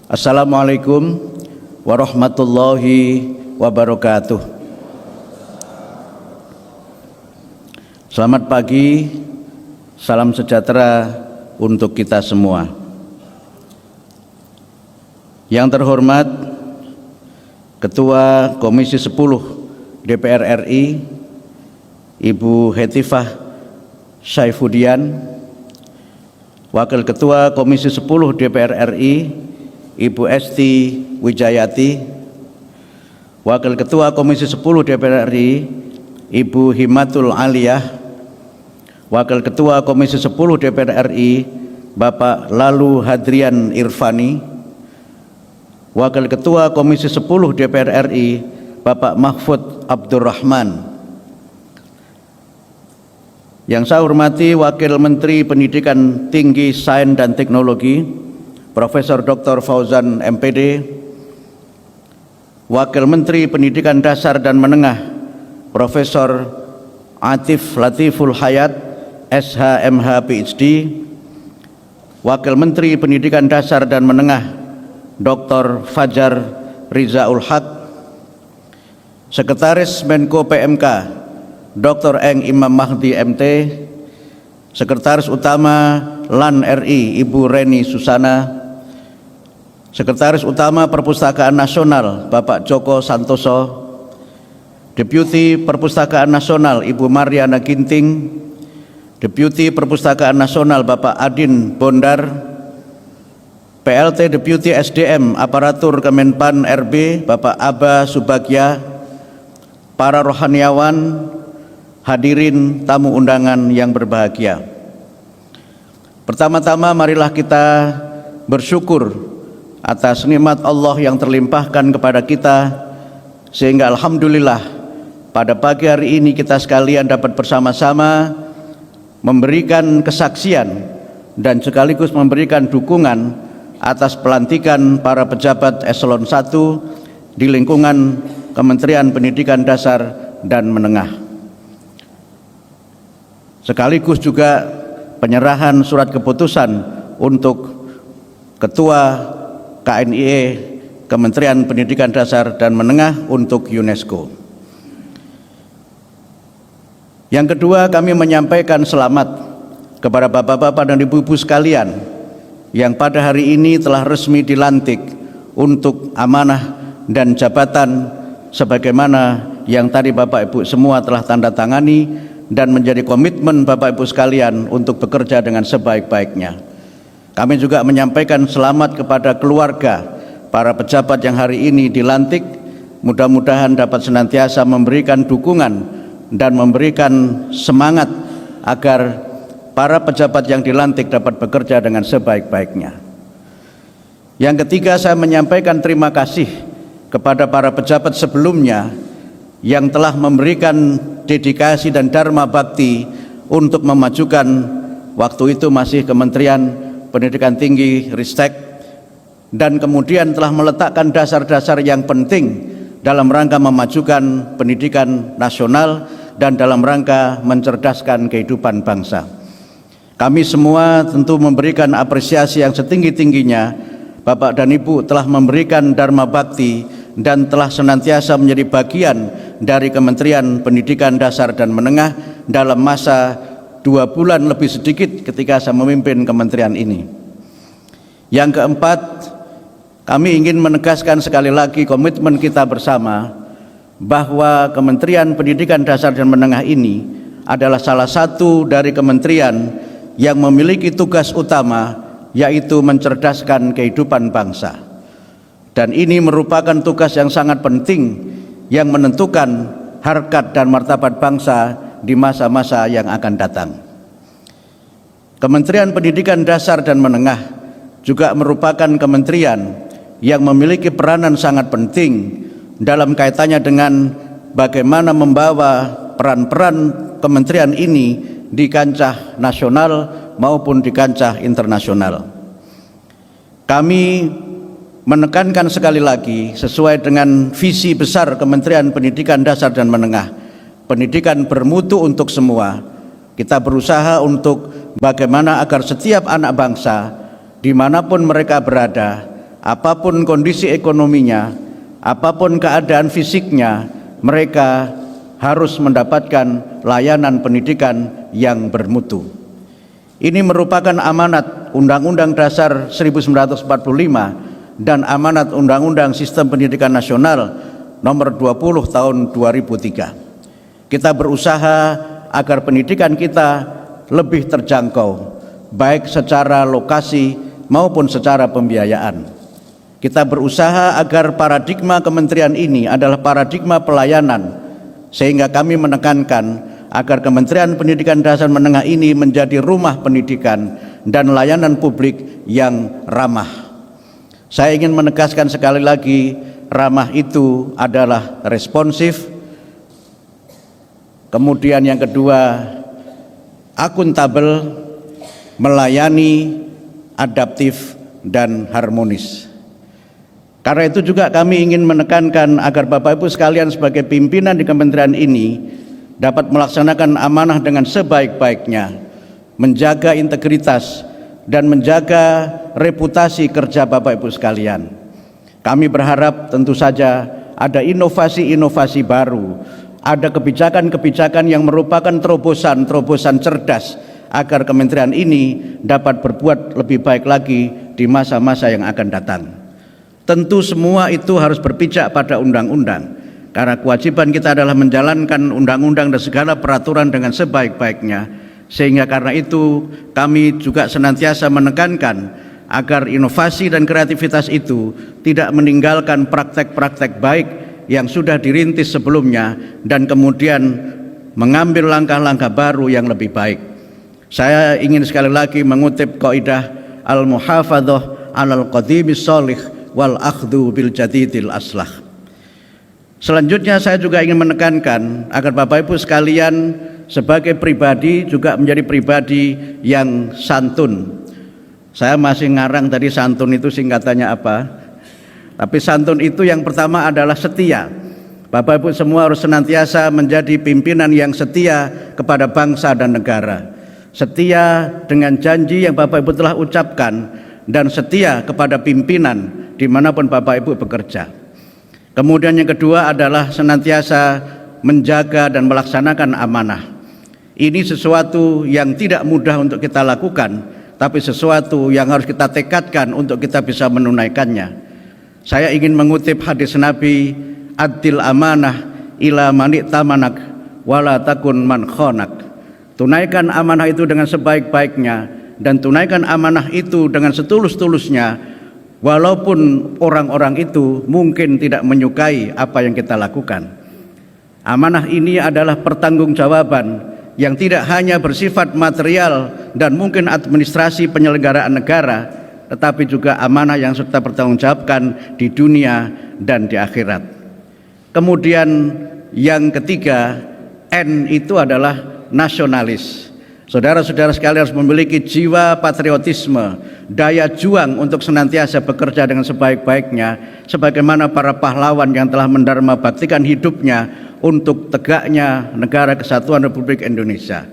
Assalamualaikum warahmatullahi wabarakatuh. Selamat pagi, salam sejahtera untuk kita semua. Yang terhormat Ketua Komisi 10 DPR RI, Ibu Hetifah Saifudian, Wakil Ketua Komisi 10 DPR RI, Ibu Esti Wijayati, Wakil Ketua Komisi 10 DPR RI, Ibu Himatul Aliyah, Wakil Ketua Komisi 10 DPR RI, Bapak Lalu Hadrian Irfani, Wakil Ketua Komisi 10 DPR RI, Bapak Mahfud Abdurrahman. Yang saya hormati Wakil Menteri Pendidikan Tinggi, Sains dan Teknologi, Profesor Dr. Fauzan MPD, Wakil Menteri Pendidikan Dasar dan Menengah, Profesor Atif Latiful Hayat, SHMH PhD, Wakil Menteri Pendidikan Dasar dan Menengah, Dr. Fajar Rizaul Haq, Sekretaris Menko PMK, Dr. Eng Imam Mahdi MT, Sekretaris Utama LAN RI, Ibu Reni Susana, Sekretaris Utama Perpustakaan Nasional Bapak Joko Santoso, Deputi Perpustakaan Nasional Ibu Mariana Ginting, Deputi Perpustakaan Nasional Bapak Adin Bondar, PLT Deputi SDM Aparatur Kemenpan RB Bapak Aba Subagya, para rohaniawan, hadirin tamu undangan yang berbahagia. Pertama-tama marilah kita bersyukur atas nikmat Allah yang terlimpahkan kepada kita, sehingga alhamdulillah pada pagi hari ini kita sekalian dapat bersama-sama memberikan kesaksian dan sekaligus memberikan dukungan atas pelantikan para pejabat eselon 1 di lingkungan Kementerian Pendidikan Dasar dan Menengah, sekaligus juga penyerahan surat keputusan untuk Ketua KNIE Kementerian Pendidikan Dasar dan Menengah untuk UNESCO. Yang kedua, kami menyampaikan selamat kepada bapak-bapak dan ibu-ibu sekalian yang pada hari ini telah resmi dilantik untuk amanah dan jabatan sebagaimana yang tadi Bapak Ibu semua telah tanda tangani dan menjadi komitmen Bapak Ibu sekalian untuk bekerja dengan sebaik-baiknya. Kami juga menyampaikan selamat kepada keluarga para pejabat yang hari ini dilantik. Mudah-mudahan dapat senantiasa memberikan dukungan dan memberikan semangat agar para pejabat yang dilantik dapat bekerja dengan sebaik-baiknya. Yang ketiga, saya menyampaikan terima kasih kepada para pejabat sebelumnya yang telah memberikan dedikasi dan dharma bakti untuk memajukan, waktu itu masih Kementerian Pendidikan Tinggi Ristek, dan kemudian telah meletakkan dasar-dasar yang penting dalam rangka memajukan pendidikan nasional dan dalam rangka mencerdaskan kehidupan bangsa. Kami semua tentu memberikan apresiasi yang setinggi-tingginya. Bapak dan Ibu telah memberikan dharma bakti dan telah senantiasa menjadi bagian dari Kementerian Pendidikan Dasar dan Menengah dalam masa 2 bulan lebih sedikit ketika saya memimpin kementerian ini. Yang keempat, kami ingin menegaskan sekali lagi komitmen kita bersama bahwa Kementerian Pendidikan Dasar dan Menengah ini adalah salah satu dari kementerian yang memiliki tugas utama, yaitu mencerdaskan kehidupan bangsa. Dan ini merupakan tugas yang sangat penting yang menentukan harkat dan martabat bangsa di masa-masa yang akan datang. Kementerian Pendidikan Dasar dan Menengah juga merupakan kementerian yang memiliki peranan sangat penting dalam kaitannya dengan bagaimana membawa peran-peran kementerian ini di kancah nasional maupun di kancah internasional. Kami menekankan sekali lagi sesuai dengan visi besar Kementerian Pendidikan Dasar dan Menengah, pendidikan bermutu untuk semua. Kita berusaha untuk bagaimana agar setiap anak bangsa dimanapun mereka berada apapun kondisi ekonominya, apapun keadaan fisiknya, mereka harus mendapatkan layanan pendidikan yang bermutu. Ini merupakan amanat Undang-Undang Dasar 1945 dan amanat Undang-Undang Sistem Pendidikan Nasional Nomor 20 Tahun 2003. Kita berusaha agar pendidikan kita lebih terjangkau, baik secara lokasi maupun secara pembiayaan. Kita berusaha agar paradigma kementerian ini adalah paradigma pelayanan, sehingga kami menekankan agar Kementerian Pendidikan Dasar Menengah ini menjadi rumah pendidikan dan layanan publik yang ramah. Saya ingin menegaskan sekali lagi, ramah itu adalah responsif. Kemudian yang kedua, akuntabel, melayani, adaptif, dan harmonis. Karena itu juga kami ingin menekankan agar Bapak Ibu sekalian sebagai pimpinan di kementerian ini dapat melaksanakan amanah dengan sebaik-baiknya, menjaga integritas dan menjaga reputasi kerja Bapak Ibu sekalian. Kami berharap tentu saja ada inovasi-inovasi baru, ada kebijakan-kebijakan yang merupakan terobosan-terobosan cerdas agar kementerian ini dapat berbuat lebih baik lagi di masa-masa yang akan datang. Tentu semua itu harus berpijak pada undang-undang, karena kewajiban kita adalah menjalankan undang-undang dan segala peraturan dengan sebaik-baiknya. Sehingga karena itu kami juga senantiasa menekankan agar inovasi dan kreativitas itu tidak meninggalkan praktek-praktek baik yang sudah dirintis sebelumnya dan kemudian mengambil langkah-langkah baru yang lebih baik. Saya ingin sekali lagi mengutip kaidah al-muhafadzah 'alal qadimis shalih wal akhdhu bil jadidil aslah. Selanjutnya saya juga ingin menekankan agar Bapak Ibu sekalian sebagai pribadi juga menjadi pribadi yang santun. Saya masih ngarang tadi santun itu singkatannya apa. Tapi santun itu yang pertama adalah setia. Bapak Ibu semua harus senantiasa menjadi pimpinan yang setia kepada bangsa dan negara. Setia dengan janji yang Bapak Ibu telah ucapkan dan setia kepada pimpinan dimanapun Bapak Ibu bekerja. Kemudian yang kedua adalah senantiasa menjaga dan melaksanakan amanah. Ini sesuatu yang tidak mudah untuk kita lakukan, tapi sesuatu yang harus kita tekadkan untuk kita bisa menunaikannya. Saya ingin mengutip hadis Nabi, "Addil amanah ila man i'tamanak wala takun man khonak." Tunaikan amanah itu dengan sebaik-baiknya dan tunaikan amanah itu dengan setulus-tulusnya, walaupun orang-orang itu mungkin tidak menyukai apa yang kita lakukan. Amanah ini adalah pertanggungjawaban yang tidak hanya bersifat material dan mungkin administrasi penyelenggaraan negara, tetapi juga amanah yang serta pertanggungjawabkan di dunia dan di akhirat. Kemudian yang ketiga, N itu adalah nasionalis. Saudara-saudara sekalian harus memiliki jiwa patriotisme, daya juang untuk senantiasa bekerja dengan sebaik-baiknya, sebagaimana para pahlawan yang telah mendarma baktikan hidupnya untuk tegaknya negara kesatuan Republik Indonesia.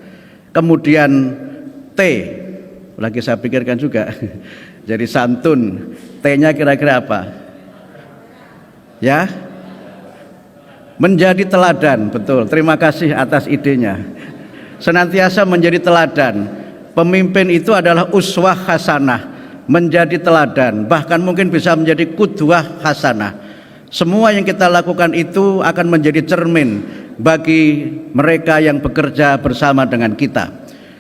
Kemudian T, lagi saya pikirkan juga, jadi santun, T-nya kira-kira apa? Ya, menjadi teladan, betul. Terima kasih atas idenya. Senantiasa menjadi teladan. Pemimpin itu adalah uswah hasanah, menjadi teladan, bahkan mungkin bisa menjadi qudwah hasanah. Semua yang kita lakukan itu akan menjadi cermin bagi mereka yang bekerja bersama dengan kita.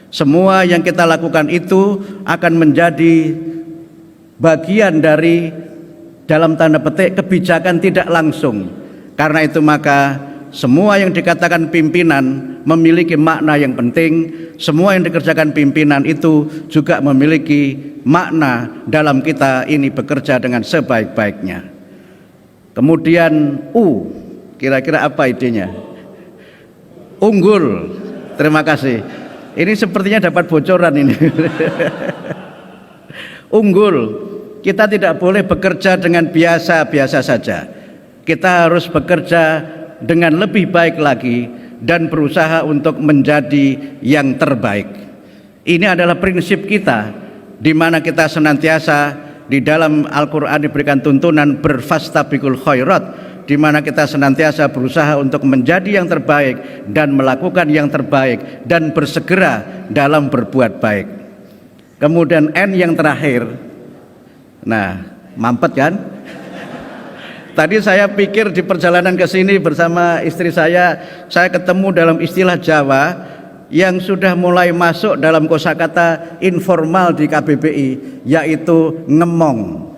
Semua yang kita lakukan itu akan menjadi bagian dari, dalam tanda petik, kebijakan tidak langsung. Karena itu maka semua yang dikatakan pimpinan memiliki makna yang penting. Semua yang dikerjakan pimpinan itu juga memiliki makna dalam kita ini bekerja dengan sebaik-baiknya. Kemudian U, kira-kira apa idenya? Unggul. Terima kasih. Ini sepertinya dapat bocoran ini. Unggul. Kita tidak boleh bekerja dengan biasa-biasa saja. Kita harus bekerja dengan lebih baik lagi dan berusaha untuk menjadi yang terbaik. Ini adalah prinsip kita, di mana kita senantiasa di dalam Al-Quran diberikan tuntunan berfastabiqul khairat, di mana kita senantiasa berusaha untuk menjadi yang terbaik dan melakukan yang terbaik dan bersegera dalam berbuat baik. Kemudian N yang terakhir, nah mampet kan? Tadi saya pikir di perjalanan ke sini bersama istri saya ketemu dalam istilah Jawa yang sudah mulai masuk dalam kosakata informal di KBBI, yaitu ngemong.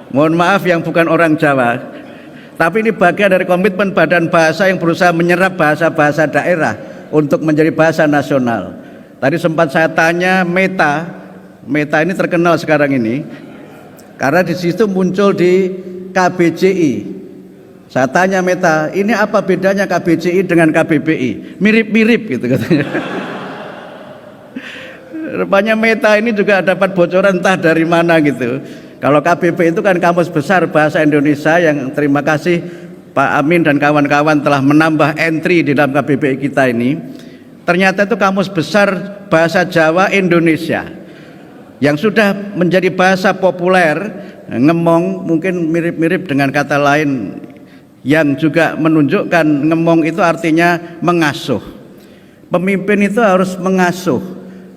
Mohon maaf yang bukan orang Jawa, tapi ini bagian dari komitmen Badan Bahasa yang berusaha menyerap bahasa-bahasa daerah untuk menjadi bahasa nasional. Tadi sempat saya tanya Meta ini terkenal sekarang ini karena di situ muncul di KBJI. Saya tanya Meta, ini apa bedanya KBJI dengan KBBI? Mirip-mirip gitu katanya. Rupanya Meta ini juga dapat bocoran entah dari mana gitu. Kalau KBBI itu kan Kamus Besar Bahasa Indonesia, yang terima kasih Pak Amin dan kawan-kawan telah menambah entry di dalam KBBI kita ini. Ternyata itu Kamus Besar Bahasa Jawa Indonesia yang sudah menjadi bahasa populer. Ngemong mungkin mirip-mirip dengan kata lain yang juga menunjukkan ngemong itu artinya mengasuh. Pemimpin itu harus mengasuh.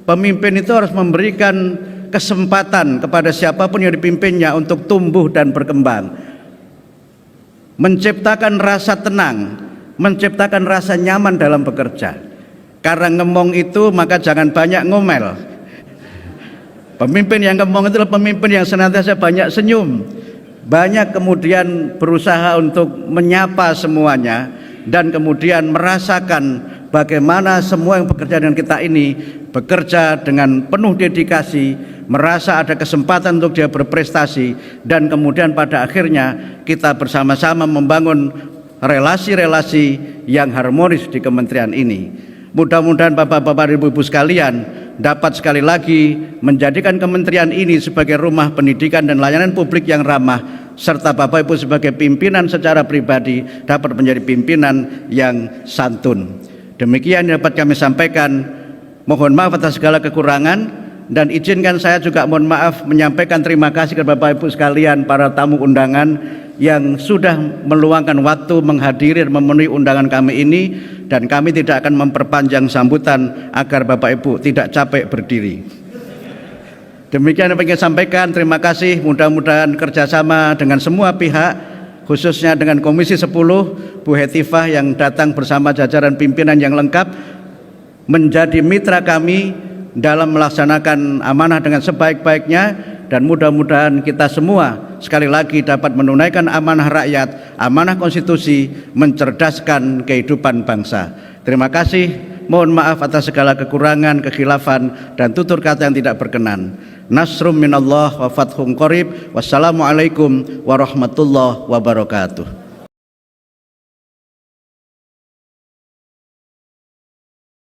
Pemimpin itu harus memberikan kesempatan kepada siapapun yang dipimpinnya untuk tumbuh dan berkembang, menciptakan rasa tenang, menciptakan rasa nyaman dalam bekerja. Karena ngemong itu maka jangan banyak ngomel. Pemimpin yang ngemong itulah pemimpin yang senantiasa banyak senyum, banyak kemudian berusaha untuk menyapa semuanya, dan kemudian merasakan bagaimana semua yang bekerja dengan kita ini bekerja dengan penuh dedikasi, merasa ada kesempatan untuk dia berprestasi, dan kemudian pada akhirnya kita bersama-sama membangun relasi-relasi yang harmonis di kementerian ini. Mudah-mudahan Bapak-bapak, Ibu-ibu sekalian dapat sekali lagi menjadikan kementerian ini sebagai rumah pendidikan dan layanan publik yang ramah, serta Bapak Ibu sebagai pimpinan secara pribadi dapat menjadi pimpinan yang santun. Demikian yang dapat kami sampaikan. Mohon maaf atas segala kekurangan, dan izinkan saya juga mohon maaf menyampaikan terima kasih kepada Bapak Ibu sekalian, para tamu undangan yang sudah meluangkan waktu menghadiri dan memenuhi undangan kami ini, dan kami tidak akan memperpanjang sambutan agar Bapak Ibu tidak capek berdiri. Demikian yang ingin saya sampaikan. Terima kasih. Mudah-mudahan kerjasama dengan semua pihak, khususnya dengan Komisi 10, Bu Hetifah yang datang bersama jajaran pimpinan yang lengkap, menjadi mitra kami dalam melaksanakan amanah dengan sebaik-baiknya, dan mudah-mudahan kita semua sekali lagi dapat menunaikan amanah rakyat, amanah konstitusi, mencerdaskan kehidupan bangsa. Terima kasih. Mohon maaf atas segala kekurangan, kekhilafan, dan tutur kata yang tidak berkenan. Nasrum minallah wa fathun qarib. Wassalamualaikum warahmatullahi wabarakatuh.